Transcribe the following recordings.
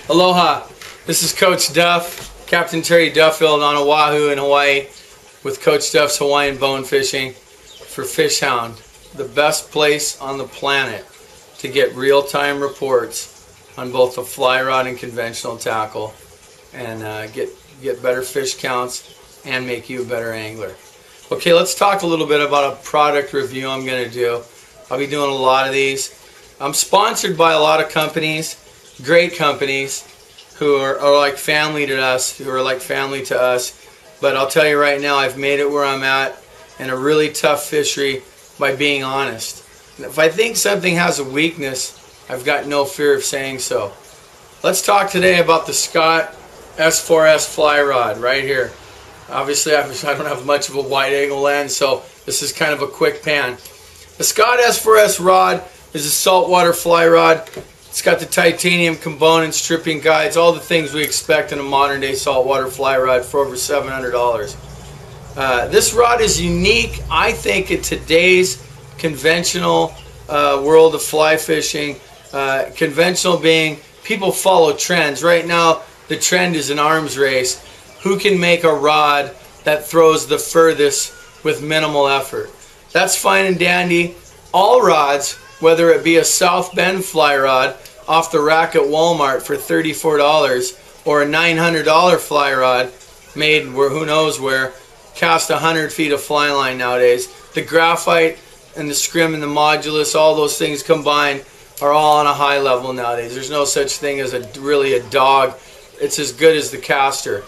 Aloha, this is Coach Duff, Captain Terry Duffield on Oahu in Hawaii with Coach Duff's Hawaiian Bone Fishing for Fishhound, the best place on the planet to get real-time reports on both the fly rod and conventional tackle and get better fish counts and make you a better angler. Okay, let's talk a little bit about a product review I'm going to do. I'll be doing a lot of these. I'm sponsored by a lot of companies, great companies, who are like family to us, but I'll tell you right now, I've made it where I'm at in a really tough fishery by being honest. And if I think something has a weakness, I've got no fear of saying so. Let's talk today about the Scott S4S fly rod right here. Obviously, I don't have much of a wide angle lens, so this is kind of a quick pan. The Scott S4S rod is a saltwater fly rod. It's got the titanium components, tripping guides, all the things we expect in a modern day saltwater fly rod for over $700. This rod is unique, I think, in today's conventional world of fly fishing. Conventional being people follow trends. Right now, the trend is an arms race. Who can make a rod that throws the furthest with minimal effort? That's fine and dandy. All rods, whether it be a South Bend fly rod off the rack at Walmart for $34 or a $900 fly rod made where who knows where, cast 100 feet of fly line nowadays. The graphite and the scrim and the modulus, all those things combined, are all on a high level nowadays. There's no such thing as really a dog. It's as good as the caster.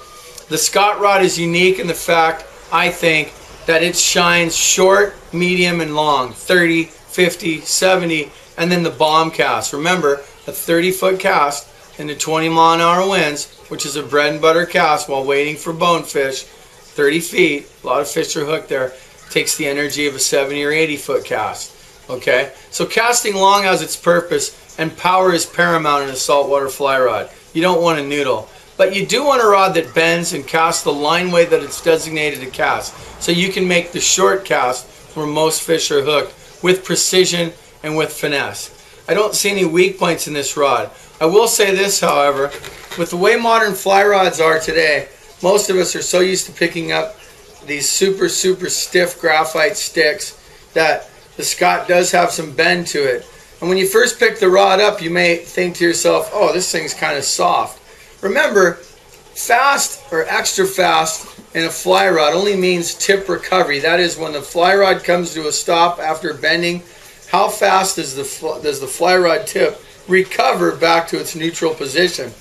The Scott rod is unique in the fact, I think, that it shines short, medium, and long, 30, 50, 70, and then the bomb cast. Remember, a 30-foot cast into 20-mile-an-hour winds, which is a bread and butter cast while waiting for bonefish, 30 feet, a lot of fish are hooked there, takes the energy of a 70 or 80-foot cast. Okay, so casting long has its purpose, and power is paramount in a saltwater fly rod. You don't want a noodle. But you do want a rod that bends and casts the line way that it's designated to cast. So you can make the short cast where most fish are hooked with precision and with finesse. I don't see any weak points in this rod. I will say this, however, with the way modern fly rods are today, most of us are so used to picking up these super stiff graphite sticks that the Scott does have some bend to it. And when you first pick the rod up, you may think to yourself, oh, this thing's kind of soft. Remember, fast or extra fast in a fly rod only means tip recovery. That is, when the fly rod comes to a stop after bending, how fast does the fly rod tip recover back to its neutral position?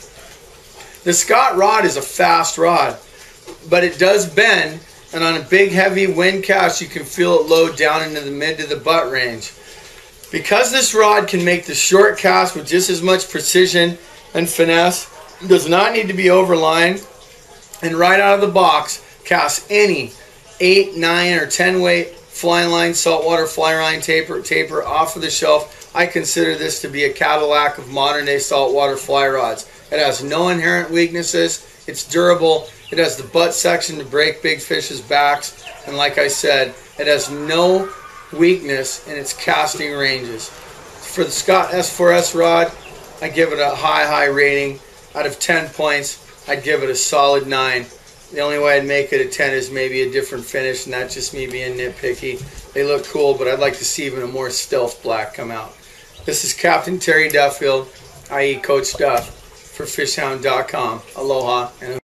The Scott rod is a fast rod, but it does bend, and on a big heavy wind cast you can feel it load down into the mid to the butt range. Because this rod can make the short cast with just as much precision and finesse, does not need to be overlined, and right out of the box cast any 8, 9, or 10 weight fly line, saltwater fly line taper off of the shelf. I consider this to be a Cadillac of modern day saltwater fly rods. It has no inherent weaknesses, it's durable, it has the butt section to break big fish's backs, and like I said, it has no weakness in its casting ranges. For the Scott S4S rod, I give it a high rating. Out of 10 points, I'd give it a solid 9. The only way I'd make it a 10 is maybe a different finish, and that's just me being nitpicky. They look cool, but I'd like to see even a more stealth black come out. This is Captain Terry Duffield, i.e. Coach Duff, for Fishhound.com. Aloha. And